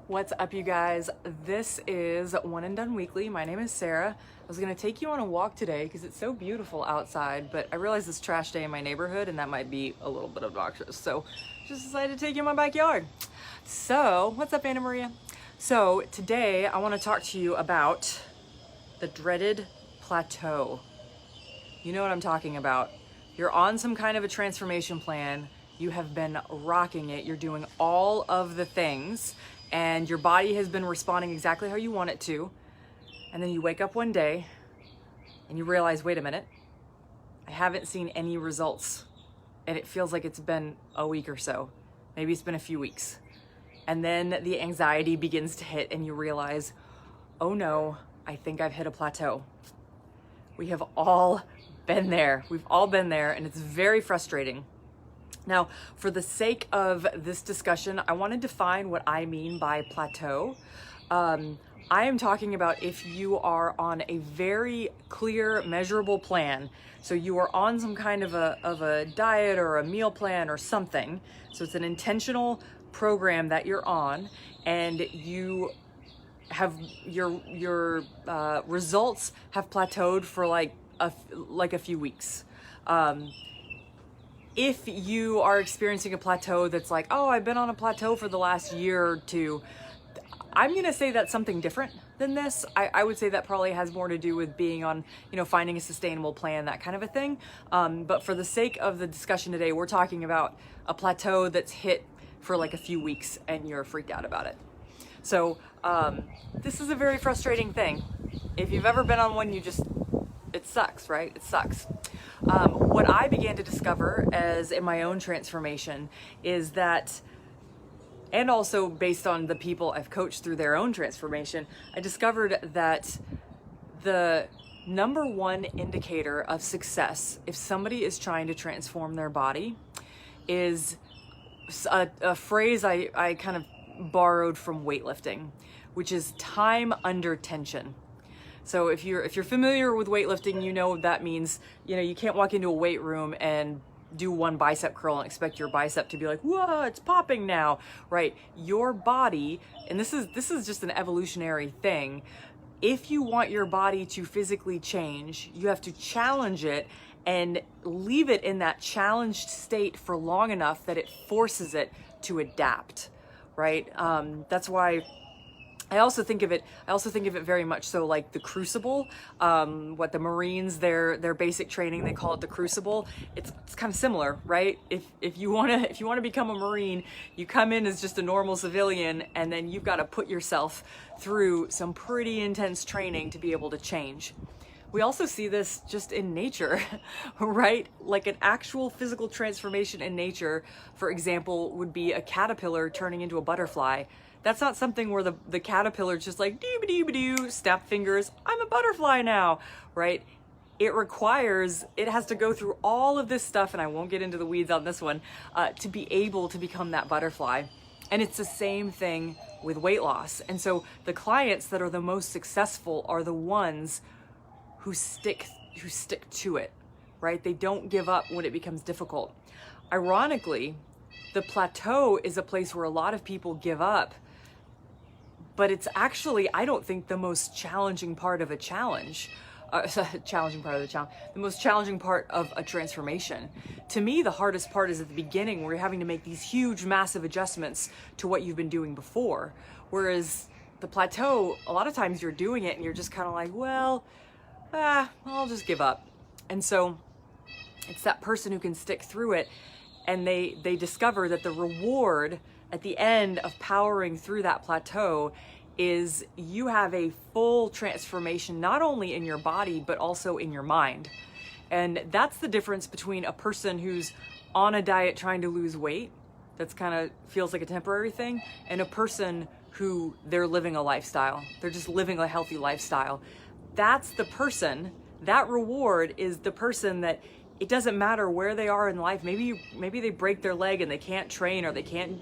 What's up, you guys? This is One and Done Weekly. My name is Sarah. I was gonna take you on a walk today because it's so beautiful outside, but I realized it's trash day in my neighborhood and that might be a little bit obnoxious. So just decided to take you in my backyard. So what's up, Anna Maria? So today I want to talk to you about the dreaded plateau. You know what I'm talking about. You're on some kind of a transformation plan. You have been rocking it. You're doing all of the things and your body has been responding exactly how you want it to. And then you wake up one day and you realize, wait a minute, I haven't seen any results. And it feels like it's been a week or so. Maybe it's been a few weeks. And then the anxiety begins to hit and you realize, oh no, I think I've hit a plateau. We have all been there. We've all been there, and it's very frustrating. Now, for the sake of this discussion, I want to define what I mean by plateau. I am talking about if you are on a very clear, measurable plan. So you are on some kind of a diet or a meal plan or something. So it's an intentional program that you're on, and you have your results have plateaued for like a few weeks. If you are experiencing a plateau that's like, oh, I've been on a plateau for the last year or two, I'm gonna say that's something different than this. I would say that probably has more to do with being on, finding a sustainable plan, that kind of a thing. But for the sake of the discussion today, we're talking about a plateau that's hit for like a few weeks and you're freaked out about it. So this is a very frustrating thing. If you've ever been on one, it sucks, right? It sucks. What I began to discover as in my own transformation is that, and also based on the people I've coached through their own transformation, I discovered that the number one indicator of success, if somebody is trying to transform their body, is a phrase I kind of borrowed from weightlifting, which is time under tension. So if you're familiar with weightlifting, you know that means, you can't walk into a weight room and do one bicep curl and expect your bicep to be like, whoa, it's popping now, right? Your body, and this is just an evolutionary thing. If you want your body to physically change, you have to challenge it and leave it in that challenged state for long enough that it forces it to adapt, right? That's why I also think of it very much so like the crucible. What the Marines, their basic training, they call it the crucible. It's kind of similar, right? If you wanna become a Marine, you come in as just a normal civilian, and then you've got to put yourself through some pretty intense training to be able to change. We also see this just in nature, right? Like an actual physical transformation in nature, for example, would be a caterpillar turning into a butterfly. That's not something where the caterpillar's just like, doo-ba-doo-ba-doo, snap fingers, I'm a butterfly now, right? It has to go through all of this stuff, and I won't get into the weeds on this one, to be able to become that butterfly. And it's the same thing with weight loss. And so the clients that are the most successful are the ones who stick to it, right? They don't give up when it becomes difficult. Ironically, the plateau is a place where a lot of people give up, but it's actually, I don't think, the most challenging part of a challenge. The most challenging part of a transformation. To me, the hardest part is at the beginning, where you're having to make these huge, massive adjustments to what you've been doing before. Whereas the plateau, a lot of times you're doing it and you're just kind of like, well, I'll just give up. And so it's that person who can stick through it, and they discover that the reward at the end of powering through that plateau is you have a full transformation, not only in your body, but also in your mind. And that's the difference between a person who's on a diet trying to lose weight, that's kind of feels like a temporary thing, and a person who they're living a lifestyle. They're just living a healthy lifestyle. That's the person, that reward is the person that it doesn't matter where they are in life. Maybe they break their leg and they can't train, or they can't,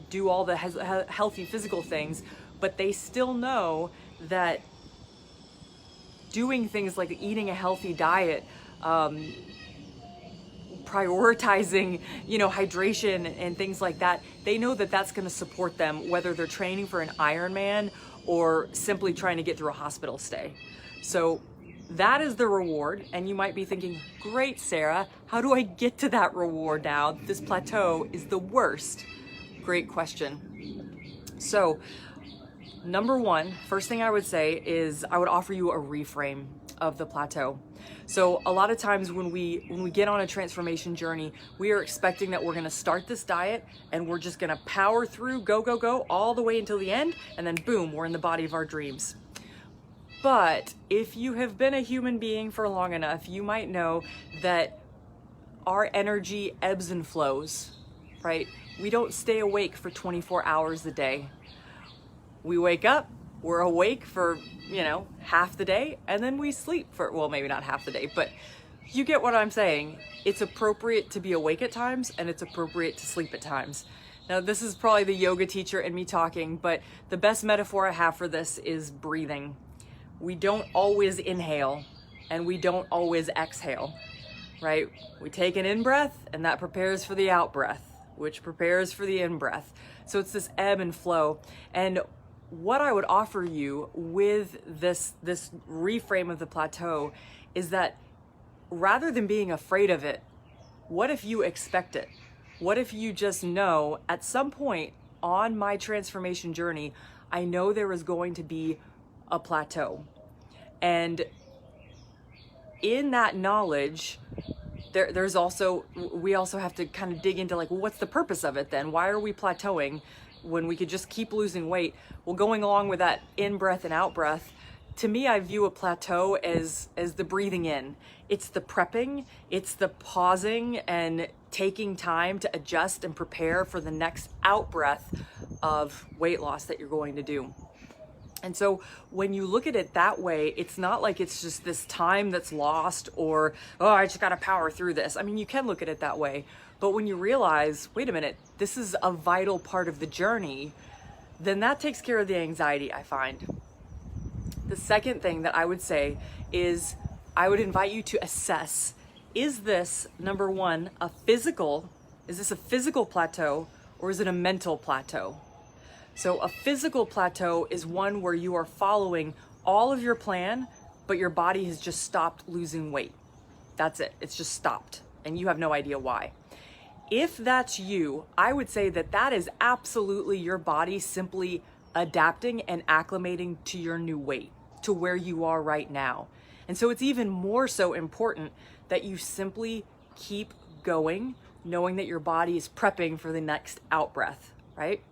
do all the healthy physical things, but they still know that doing things like eating a healthy diet, prioritizing, hydration and things like that, they know that that's going to support them, whether they're training for an Ironman or simply trying to get through a hospital stay. So that is the reward. And you might be thinking, great, Sarah, how do I get to that reward now? This plateau is the worst. Great question. So number one, first thing I would say is I would offer you a reframe of the plateau. So a lot of times when we get on a transformation journey, we are expecting that we're going to start this diet and we're just going to power through, go all the way until the end, and then boom, we're in the body of our dreams. But if you have been a human being for long enough, you might know that our energy ebbs and flows, right? We don't stay awake for 24 hours a day. We wake up, we're awake for, half the day, and then we sleep for, well, maybe not half the day, but you get what I'm saying. It's appropriate to be awake at times, and it's appropriate to sleep at times. Now, this is probably the yoga teacher in me talking, but the best metaphor I have for this is breathing. We don't always inhale, and we don't always exhale, right? We take an in-breath, and that prepares for the out-breath, which prepares for the in-breath. So it's this ebb and flow. And what I would offer you with this reframe of the plateau is that rather than being afraid of it, what if you expect it? What if you just know at some point on my transformation journey, I know there is going to be a plateau. And in that knowledge, we also have to kind of dig into well, what's the purpose of it then? Why are we plateauing when we could just keep losing weight? Well, going along with that in-breath and out-breath, to me, I view a plateau as the breathing in. It's the prepping, it's the pausing and taking time to adjust and prepare for the next out-breath of weight loss that you're going to do. And so when you look at it that way, it's not like it's just this time that's lost or, oh, I just got to power through this. I mean, you can look at it that way. But when you realize, wait a minute, this is a vital part of the journey, then that takes care of the anxiety, I find. The second thing that I would say is I would invite you to assess, is this, number one, is this a physical plateau or is it a mental plateau? So a physical plateau is one where you are following all of your plan, but your body has just stopped losing weight. That's it. It's just stopped, and you have no idea why. If that's you, I would say that is absolutely your body simply adapting and acclimating to your new weight, to where you are right now. And so it's even more so important that you simply keep going, knowing that your body is prepping for the next out breath, right?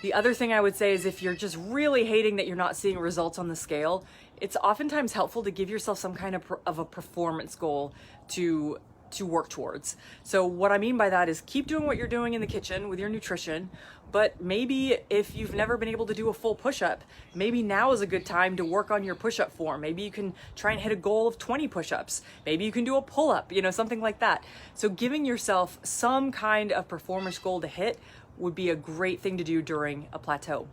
The other thing I would say is if you're just really hating that you're not seeing results on the scale, it's oftentimes helpful to give yourself some kind of a performance goal to work towards. So what I mean by that is keep doing what you're doing in the kitchen with your nutrition, but maybe if you've never been able to do a full push-up, maybe now is a good time to work on your push-up form. Maybe you can try and hit a goal of 20 push-ups. Maybe you can do a pull-up, something like that. So giving yourself some kind of performance goal to hit would be a great thing to do during a plateau.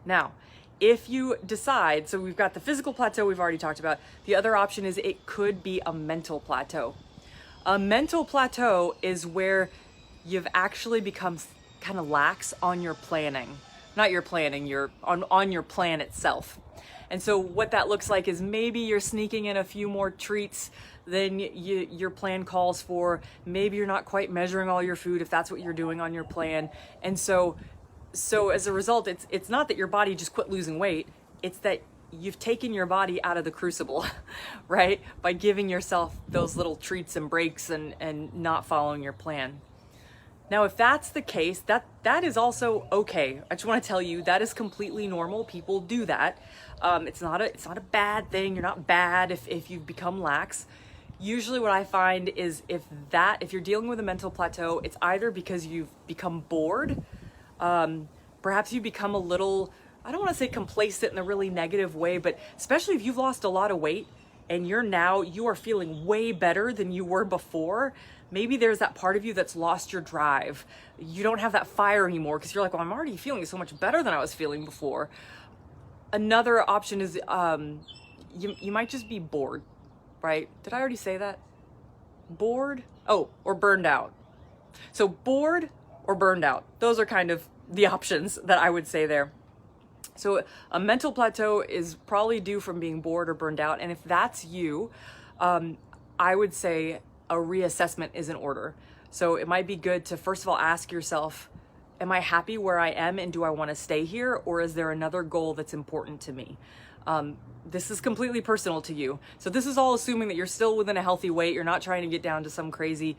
Now, if you decide, so we've got the physical plateau we've already talked about. The other option is it could be a mental plateau. A mental plateau is where you've actually become kind of lax on your planning. Not your planning, you're on your plan itself. And so what that looks like is maybe you're sneaking in a few more treats than your plan calls for. Maybe you're not quite measuring all your food if that's what you're doing on your plan. And so as a result, it's not that your body just quit losing weight, it's that you've taken your body out of the crucible, right? By giving yourself those little treats and breaks and not following your plan. Now, if that's the case, that is also okay. I just want to tell you that is completely normal. People do that. It's not a bad thing. You're not bad if you've become lax. Usually what I find is if you're dealing with a mental plateau, it's either because you've become bored, perhaps you become a little, I don't want to say complacent in a really negative way, but especially if you've lost a lot of weight and you are feeling way better than you were before, maybe there's that part of you that's lost your drive. You don't have that fire anymore because you're like, well, I'm already feeling so much better than I was feeling before. Another option is you might just be bored, right? Did I already say that? bored, oh, or burned out. So bored or burned out. Those are kind of the options that I would say there. So a mental plateau is probably due from being bored or burned out. And if that's you, I would say a reassessment is in order. So it might be good to first of all ask yourself, am I happy where I am and do I want to stay here? Or is there another goal that's important to me? This is completely personal to you. So this is all assuming that you're still within a healthy weight. You're not trying to get down to some crazy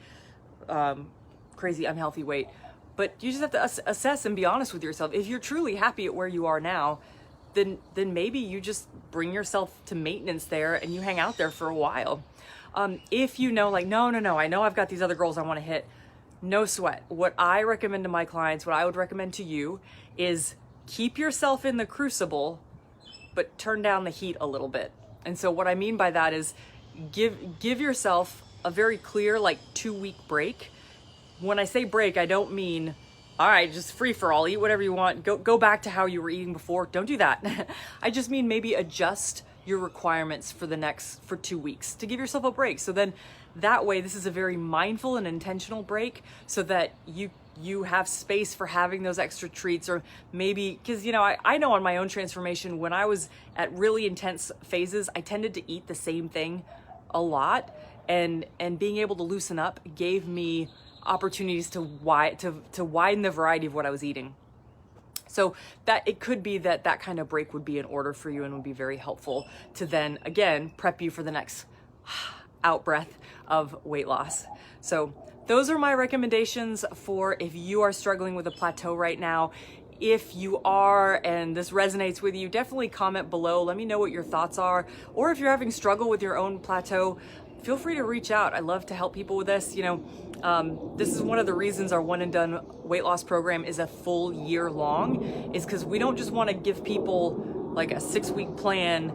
unhealthy weight. But you just have to assess and be honest with yourself. If you're truly happy at where you are now, then maybe you just bring yourself to maintenance there and you hang out there for a while. If you know, like, no, I know I've got these other goals I want to hit, no sweat. What I recommend to my clients, what I would recommend to you is keep yourself in the crucible, but turn down the heat a little bit. And so what I mean by that is give yourself a very clear, like 2-week break. When I say break, I don't mean, all right, just free for all, eat whatever you want, go back to how you were eating before. Don't do that. I just mean maybe adjust your requirements for 2 weeks to give yourself a break. So then that way, this is a very mindful and intentional break so that you have space for having those extra treats, or maybe, because I know on my own transformation, when I was at really intense phases, I tended to eat the same thing a lot, and being able to loosen up gave me opportunities to widen the variety of what I was eating. So that it could be that kind of break would be in order for you and would be very helpful to then again prep you for the next out breath of weight loss. So those are my recommendations for if you are struggling with a plateau right now. If you are and this resonates with you, definitely comment below. Let me know what your thoughts are. Or if you're having struggle with your own plateau, feel free to reach out. I love to help people with this. This is one of the reasons our one and done weight loss program is a full year long, is because we don't just want to give people like a 6-week plan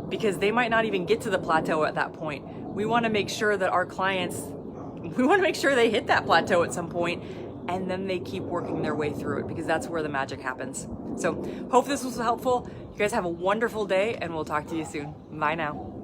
because they might not even get to the plateau at that point. We want to make sure that our clients, we want to make sure they hit that plateau at some point and then they keep working their way through it, because that's where the magic happens. So hope this was helpful. You guys have a wonderful day and we'll talk to you soon. Bye now.